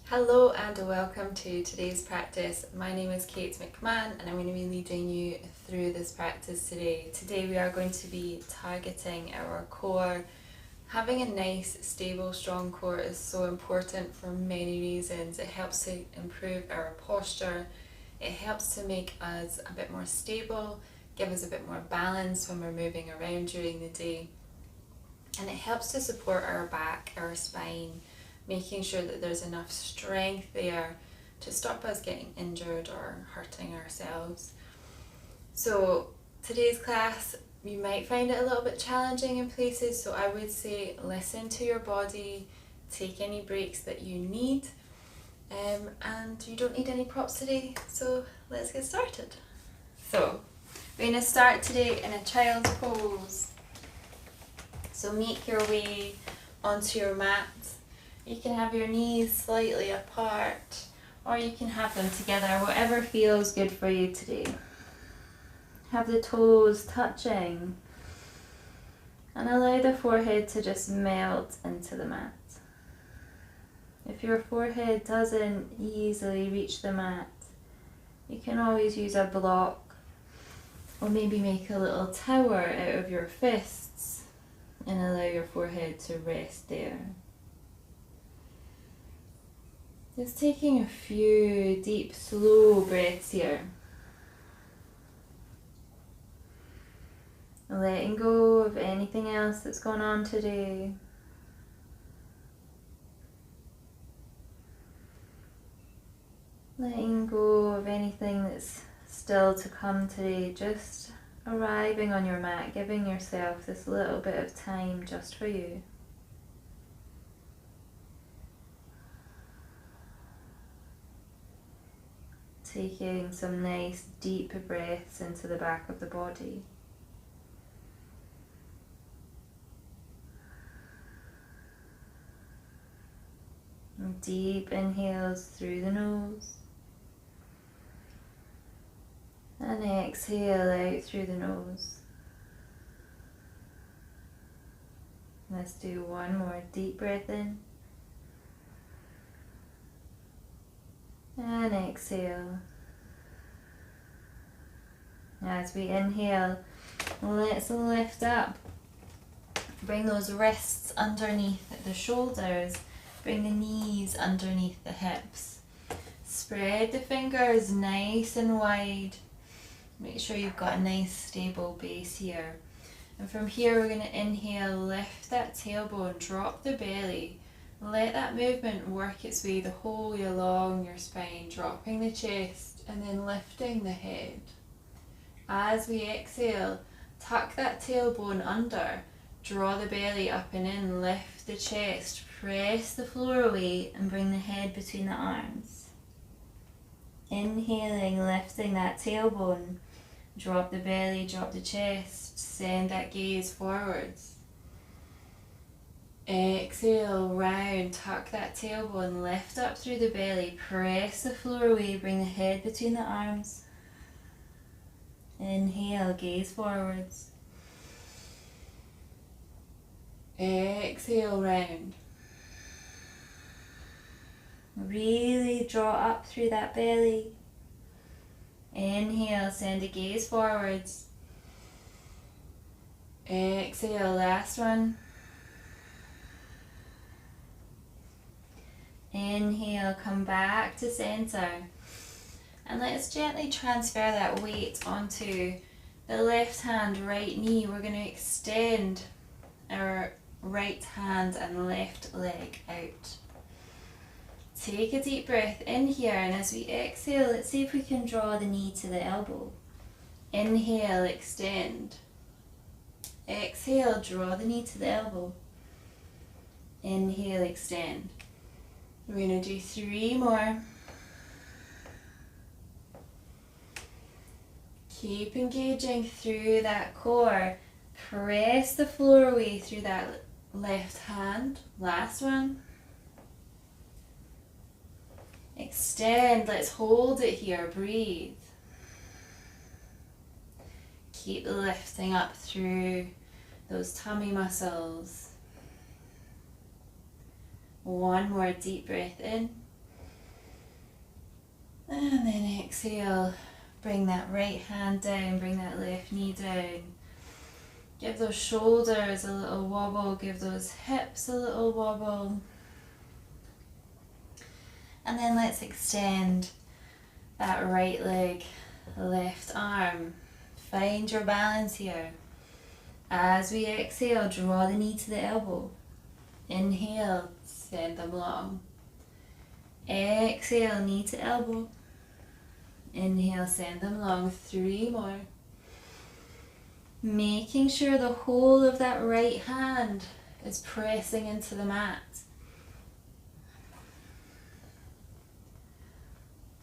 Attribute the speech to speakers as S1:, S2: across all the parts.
S1: Hello and welcome to today's practice. My name is Kate McMahon and I'm going to be leading you through this practice today. Today we are going to be targeting our core. Having a nice, stable, strong core is so important for many reasons. It helps to improve our posture, it helps to make us a bit more stable, give us a bit more balance when we're moving around during the day, and it helps to support our back, our spine, making sure that there's enough strength there to stop us getting injured or hurting ourselves. So today's class, you might find it a little bit challenging in places, so I would say listen to your body, take any breaks that you need, and you don't need any props today, so let's get started. So we're going to start today in a child's pose. So make your way onto your mat. You can have your knees slightly apart, or you can have them together, whatever feels good for you today. Have the toes touching, and allow the forehead to just melt into the mat. If your forehead doesn't easily reach the mat, you can always use a block, or maybe make a little tower out of your fists and allow your forehead to rest there. Just taking a few deep, slow breaths here. Letting go of anything else that's gone on today. Letting go of anything that's still to come today. Just arriving on your mat, giving yourself this little bit of time just for you. Taking some nice deep breaths into the back of the body. And deep inhales through the nose. And exhale out through the nose. Let's do one more deep breath in. And exhale. As we inhale, let's lift up. Bring those wrists underneath the shoulders. Bring the knees underneath the hips. Spread the fingers nice and wide. Make sure you've got a nice stable base here. And from here we're going to inhale, lift that tailbone, drop the belly. Let that movement work its way the whole way along your spine, dropping the chest and then lifting the head. As we exhale, tuck that tailbone under, draw the belly up and in, lift the chest, press the floor away and bring the head between the arms. Inhaling, lifting that tailbone, drop the belly, drop the chest, send that gaze forwards. Exhale, round, tuck that tailbone, lift up through the belly, press the floor away, bring the head between the arms. Inhale, gaze forwards. Exhale, round. Really draw up through that belly. Inhale, send a gaze forwards. Exhale, last one. Inhale, come back to center. And let's gently transfer that weight onto the left hand, right knee. We're going to extend our right hand and left leg out. Take a deep breath in here, and as we exhale, let's see if we can draw the knee to the elbow. Inhale, extend. Exhale, draw the knee to the elbow. Inhale, extend. We're going to do 3 more. Keep engaging through that core. Press the floor away through that left hand. Last one. Extend. Let's hold it here. Breathe. Keep lifting up through those tummy muscles. One more deep breath in. And then exhale, bring that right hand down, bring that left knee down. Give those shoulders a little wobble, give those hips a little wobble. And then let's extend that right leg, left arm. Find your balance here. As we exhale, draw the knee to the elbow. Inhale, send them long. Exhale, knee to elbow. Inhale, send them long. 3 more. Making sure the whole of that right hand is pressing into the mat.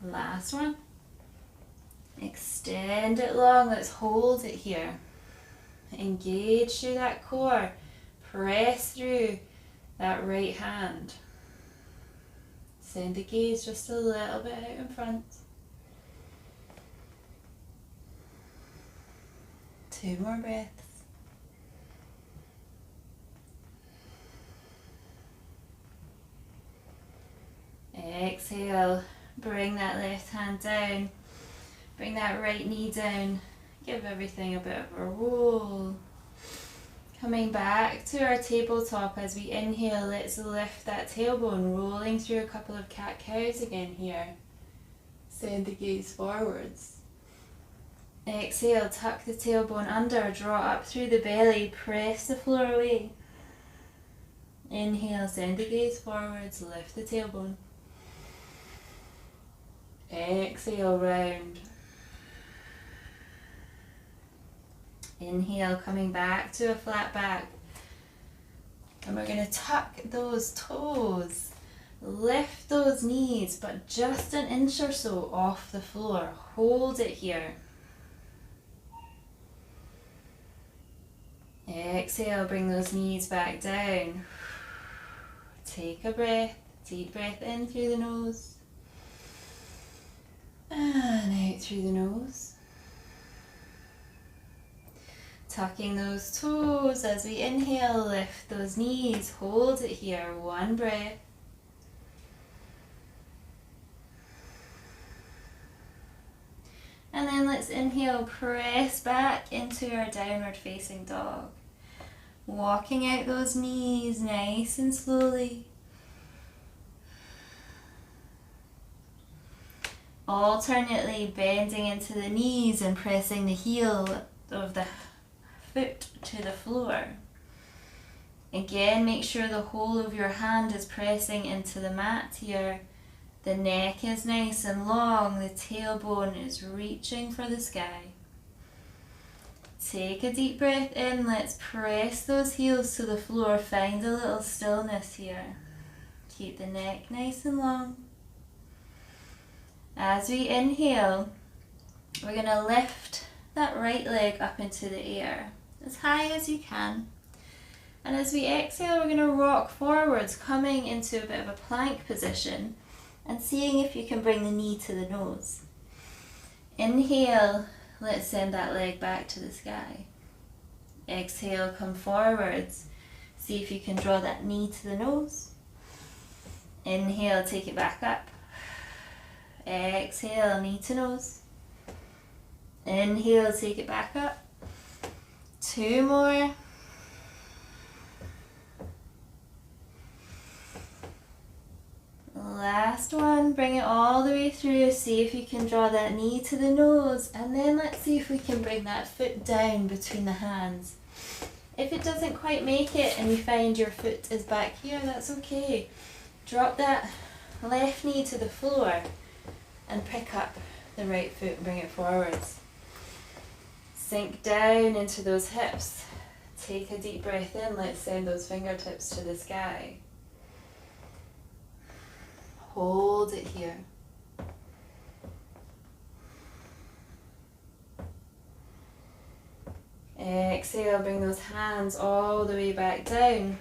S1: Last one. Extend it long. Let's hold it here. Engage through that core. Press through that right hand. Send the gaze just a little bit out in front. 2 more breaths. Exhale, bring that left hand down, bring that right knee down, give everything a bit of a roll. Coming back to our tabletop as we inhale, let's lift that tailbone, rolling through a couple of cat-cows again here. Send the gaze forwards. Exhale, tuck the tailbone under, draw up through the belly, press the floor away. Inhale, send the gaze forwards, lift the tailbone. Exhale, round. Inhale, coming back to a flat back. And we're going to tuck those toes. Lift those knees, but just an inch or so off the floor. Hold it here. Exhale, bring those knees back down. Take a breath, deep breath in through the nose. And out through the nose. Tucking those toes as we inhale, lift those knees, hold it here, 1 breath. And then let's inhale, press back into our downward facing dog. Walking out those knees nice and slowly. Alternately bending into the knees and pressing the heel of the foot to the floor. Again, make sure the whole of your hand is pressing into the mat here. The neck is nice and long, the tailbone is reaching for the sky. Take a deep breath in, let's press those heels to the floor, find a little stillness here. Keep the neck nice and long. As we inhale, we're going to lift that right leg up into the air, as high as you can. And as we exhale, we're going to rock forwards, coming into a bit of a plank position and seeing if you can bring the knee to the nose. Inhale, let's send that leg back to the sky. Exhale, come forwards. See if you can draw that knee to the nose. Inhale, take it back up. Exhale, knee to nose. Inhale, take it back up. 2 more. Last one, bring it all the way through, see if you can draw that knee to the nose, and then let's see if we can bring that foot down between the hands. If it doesn't quite make it and you find your foot is back here, that's okay. Drop that left knee to the floor and pick up the right foot and bring it forwards. Sink down into those hips. Take a deep breath in, let's send those fingertips to the sky. Hold it here. Exhale, bring those hands all the way back down.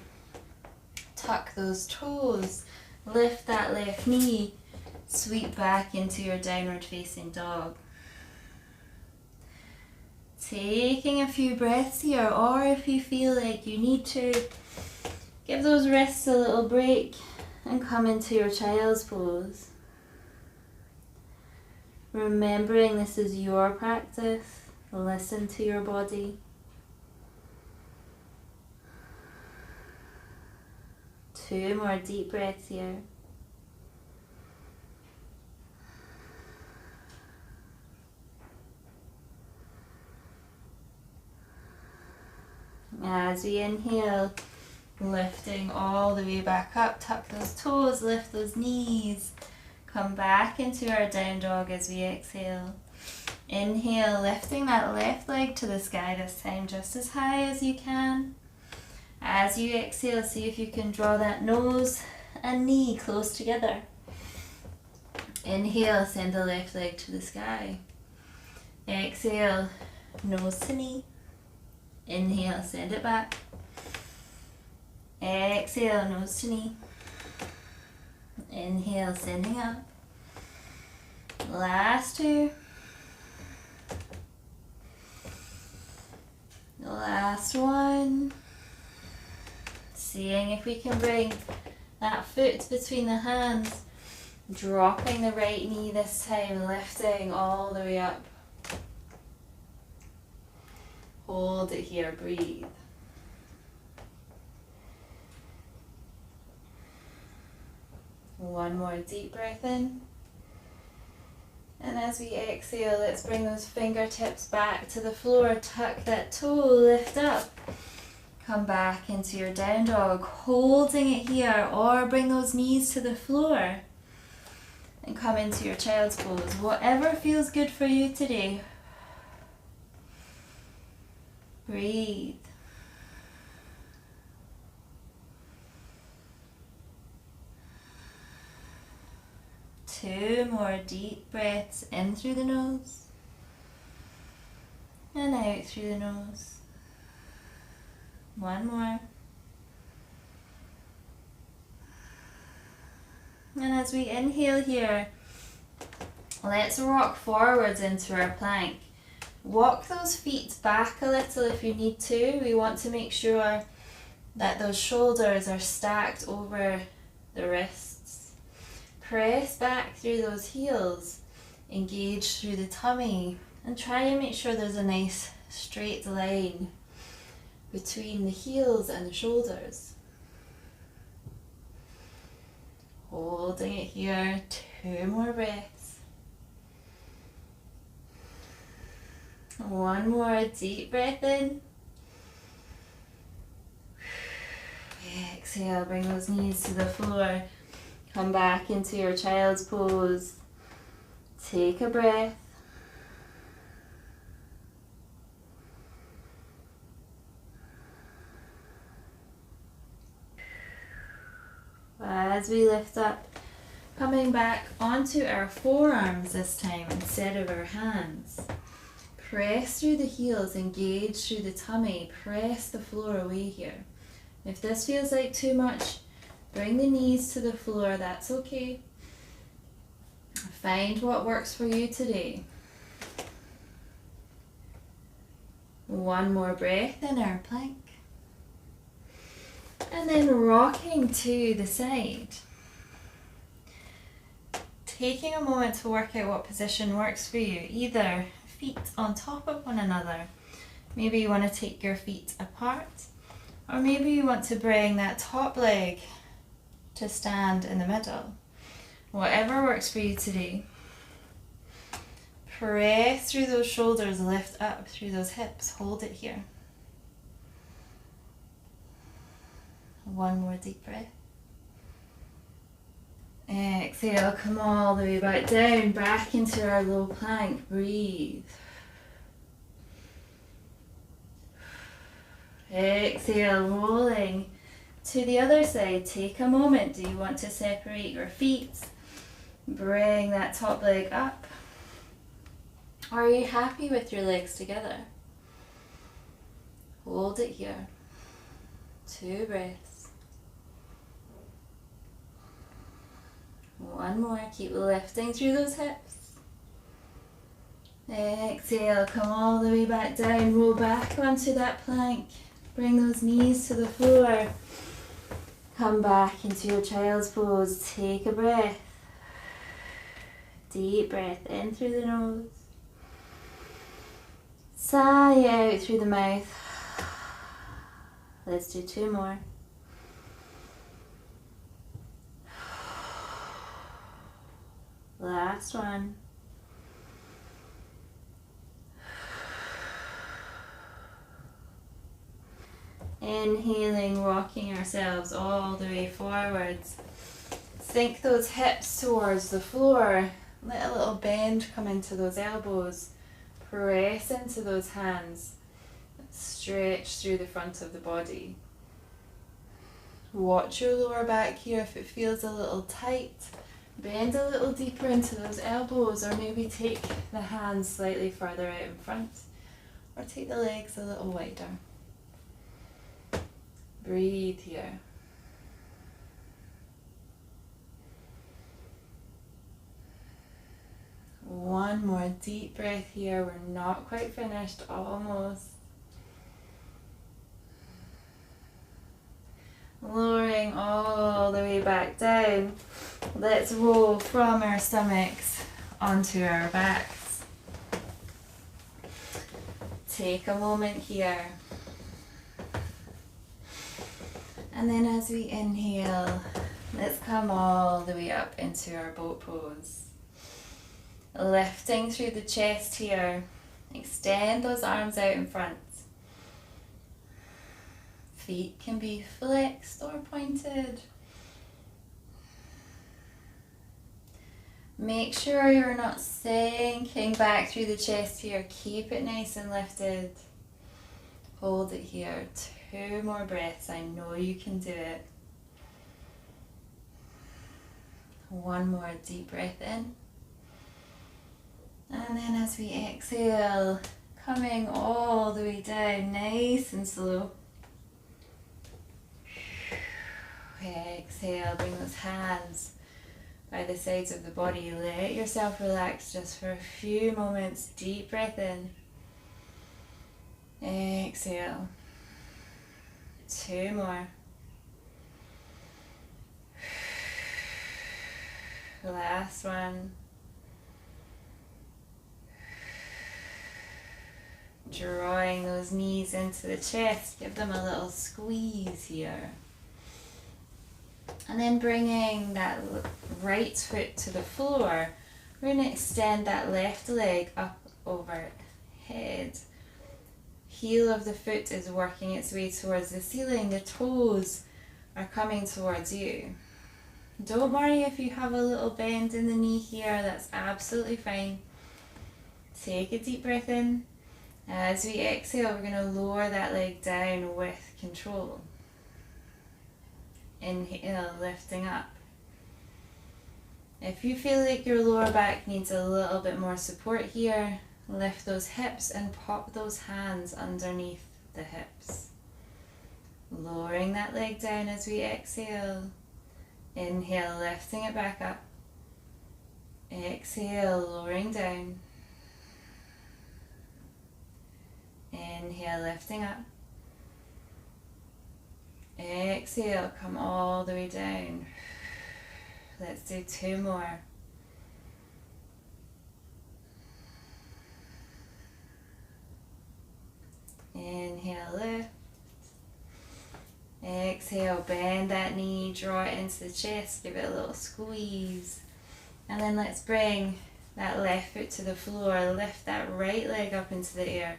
S1: Tuck those toes. Lift that left knee. Sweep back into your downward facing dog. Taking a few breaths here, or if you feel like you need to, give those wrists a little break and come into your child's pose. Remembering this is your practice, listen to your body. 2 more deep breaths here. As we inhale, lifting all the way back up, tuck those toes, lift those knees. Come back into our down dog as we exhale. Inhale, lifting that left leg to the sky this time, just as high as you can. As you exhale, see if you can draw that nose and knee close together. Inhale, send the left leg to the sky. Exhale, nose to knee. Inhale, send it back. Exhale, nose to knee. Inhale, sending up. Last 2. Last 1. Seeing if we can bring that foot between the hands. Dropping the right knee this time, lifting all the way up. Hold it here, breathe. One more deep breath in. And as we exhale, let's bring those fingertips back to the floor. Tuck that toe, lift up. Come back into your down dog, holding it here, or bring those knees to the floor. And come into your child's pose. Whatever feels good for you today. Breathe. Two more deep breaths in through the nose and out through the nose. One more. And as we inhale here, let's rock forwards into our plank. Walk those feet back a little if you need to. We want to make sure that those shoulders are stacked over the wrists. Press back through those heels, engage through the tummy, and try and make sure there's a nice straight line between the heels and the shoulders. Holding it here, 2 more breaths. One more deep breath in. Exhale, bring those knees to the floor. Come back into your child's pose. Take a breath. As we lift up, coming back onto our forearms this time instead of our hands. Press through the heels, engage through the tummy, press the floor away here. If this feels like too much, bring the knees to the floor, that's okay. Find what works for you today. One more breath in our plank. And then rocking to the side. Taking a moment to work out what position works for you. Either feet on top of one another. Maybe you want to take your feet apart. Or maybe you want to bring that top leg to stand in the middle. Whatever works for you today. Press through those shoulders, lift up through those hips. Hold it here. One more deep breath. Exhale, come all the way back down, back into our low plank. Breathe. Exhale, rolling to the other side. Take a moment. Do you want to separate your feet? Bring that top leg up. Or are you happy with your legs together? Hold it here. 2 breaths. One more. Keep lifting through those hips. Exhale, come all the way back down. Roll back onto that plank. Bring those knees to the floor. Come back into your child's pose. Take a breath. Deep breath in through the nose. Sigh out through the mouth. Let's do 2 more. Last one. Inhaling, rocking ourselves all the way forwards. Sink those hips towards the floor. Let a little bend come into those elbows. Press into those hands. Stretch through the front of the body. Watch your lower back here if it feels a little tight. Bend a little deeper into those elbows, or maybe take the hands slightly further out in front, or take the legs a little wider. Breathe here. One more deep breath here. We're not quite finished, almost. Lowering all the way back down. Let's roll from our stomachs onto our backs. Take a moment here. And then as we inhale, let's come all the way up into our boat pose. Lifting through the chest here. Extend those arms out in front. Feet can be flexed or pointed. Make sure you're not sinking back through the chest here. Keep it nice and lifted. Hold it here. 2 more breaths. I know you can do it. 1 more deep breath in. And then as we exhale, coming all the way down, nice and slow. Exhale, bring those hands by the sides of the body. Let yourself relax just for a few moments. Deep breath in. Exhale. 2 more. Last one. Drawing those knees into the chest. Give them a little squeeze here. And then bringing that right foot to the floor, we're going to extend that left leg up overhead. Heel of the foot is working its way towards the ceiling. The toes are coming towards you. Don't worry if you have a little bend in the knee here, that's absolutely fine. Take a deep breath in. As we exhale, we're going to lower that leg down with control. Inhale, lifting up. If you feel like your lower back needs a little bit more support here, lift those hips and pop those hands underneath the hips. Lowering that leg down as we exhale. Inhale, lifting it back up. Exhale, lowering down. Inhale, lifting up. Exhale, come all the way down. Let's do 2 more. Inhale, lift. Exhale, bend that knee, draw it into the chest, give it a little squeeze. And then let's bring that left foot to the floor, lift that right leg up into the air.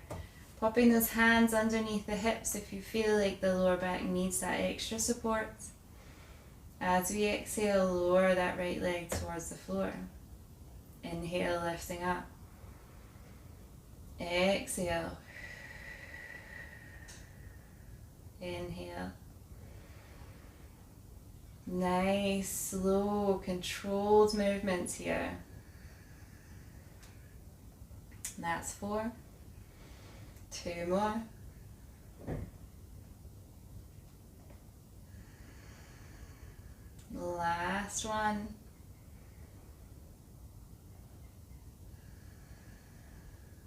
S1: Popping those hands underneath the hips if you feel like the lower back needs that extra support. As we exhale, lower that right leg towards the floor. Inhale, lifting up. Exhale. Inhale. Nice, slow, controlled movements here. That's 4. 2 more. Last one.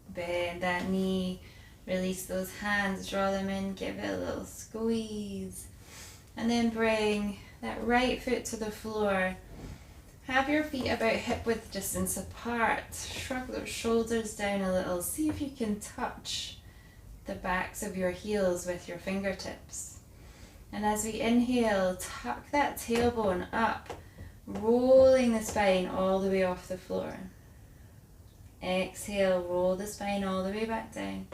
S1: Bend that knee, release those hands, draw them in, give it a little squeeze. And then bring that right foot to the floor. Have your feet about hip width distance apart. Shrug those shoulders down a little. See if you can touch the backs of your heels with your fingertips. And as we inhale, tuck that tailbone up, rolling the spine all the way off the floor. Exhale, roll the spine all the way back down.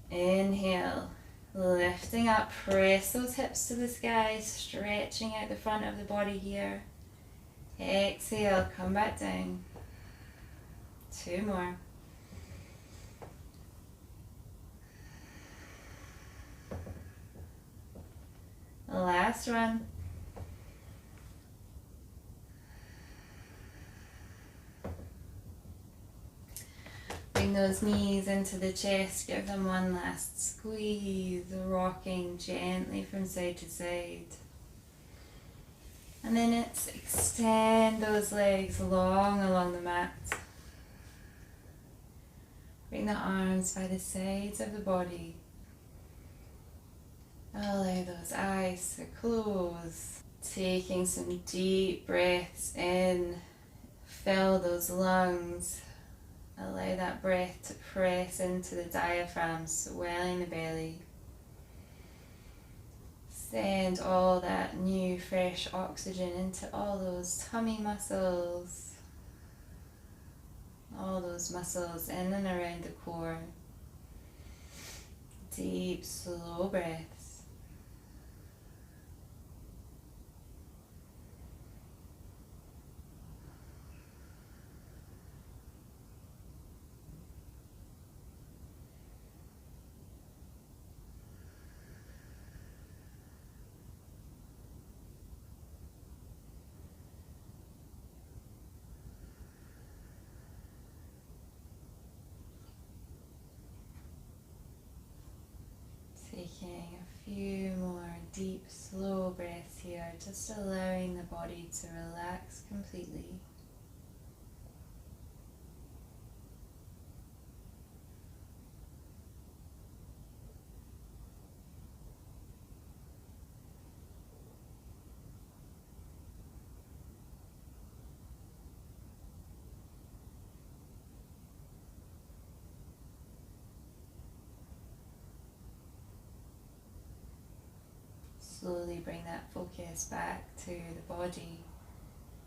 S1: Inhale, lifting up, press those hips to the sky, stretching out the front of the body here. Exhale, come back down. 2 more. Last one. Bring those knees into the chest, give them one last squeeze, rocking gently from side to side. And then it's extend those legs long along the mat. Bring the arms by the sides of the body. Allow those eyes to close. Taking some deep breaths in. Fill those lungs. Allow that breath to press into the diaphragm, swelling the belly. Send all that new, fresh oxygen into all those tummy muscles. All those muscles in and around the core. Deep, slow breaths. Taking a few more deep, slow breaths here, just allowing the body to relax completely. Slowly bring that focus back to the body.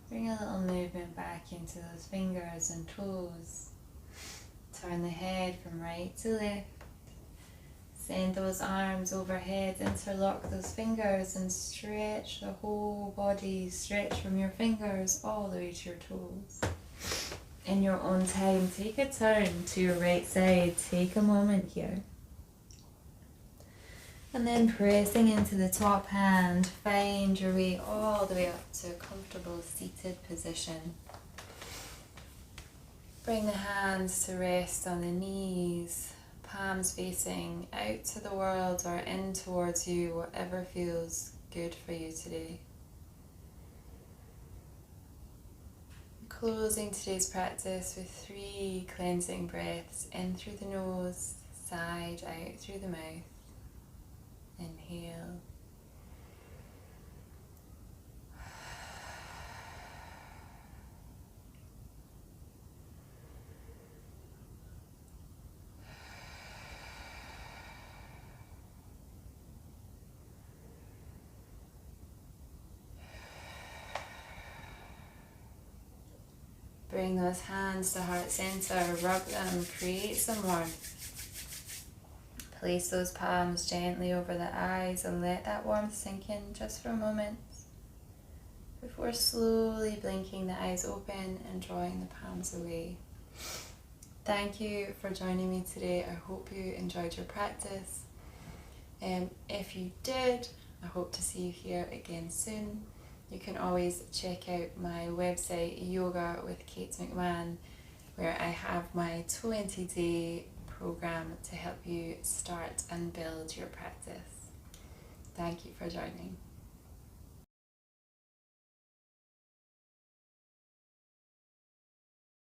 S1: Bring a little movement back into those fingers and toes. Turn the head from right to left. Send those arms overhead, interlock those fingers and stretch the whole body. Stretch from your fingers all the way to your toes. In your own time, take a turn to your right side. Take a moment here. And then pressing into the top hand, find your way all the way up to a comfortable seated position. Bring the hands to rest on the knees, palms facing out to the world or in towards you, whatever feels good for you today. Closing today's practice with 3 cleansing breaths, in through the nose, side out through the mouth. Inhale. Bring those hands to heart center, rub them, create some warmth. Place those palms gently over the eyes and let that warmth sink in just for a moment before slowly blinking the eyes open and drawing the palms away. Thank you for joining me today. I hope you enjoyed your practice. If you did, I hope to see you here again soon. You can always check out my website, Yoga with Kate McMahon, where I have my 20-day program to help you start and build your practice. Thank you for joining.